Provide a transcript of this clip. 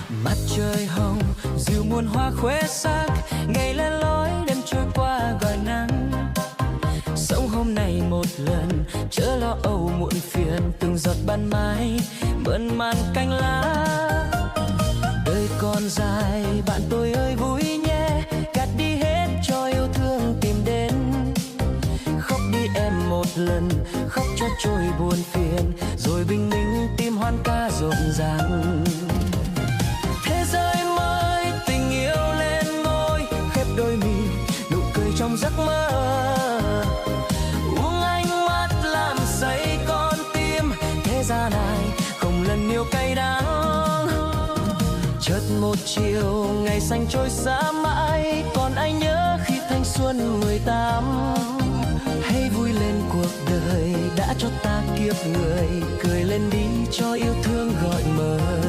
Mặt trời hồng dịu muôn hoa khoe sắc, ngày lên lối đêm trôi qua gọi nắng. Sống hôm nay một lần, chớ lo âu muộn phiền, từng giọt ban mai mơn man cánh lá. Đời còn dài bạn tôi ơi vui nhé, gạt đi hết cho yêu thương tìm đến. Khóc đi em một lần, khóc cho trôi buồn phiền, rồi bình minh tim hoan ca rộn ràng. Thế giới mới tình yêu lên ngôi, khép đôi mi nụ cười trong giấc mơ. Uống ánh mắt làm say con tim, thế gian này không lần yêu cay đắng. Chợt một chiều ngày xanh trôi xa mãi, còn anh nhớ khi thanh xuân 18. Hãy vui lên cuộc đời đã cho ta kiếp người, cười lên đi cho yêu thương gọi mời.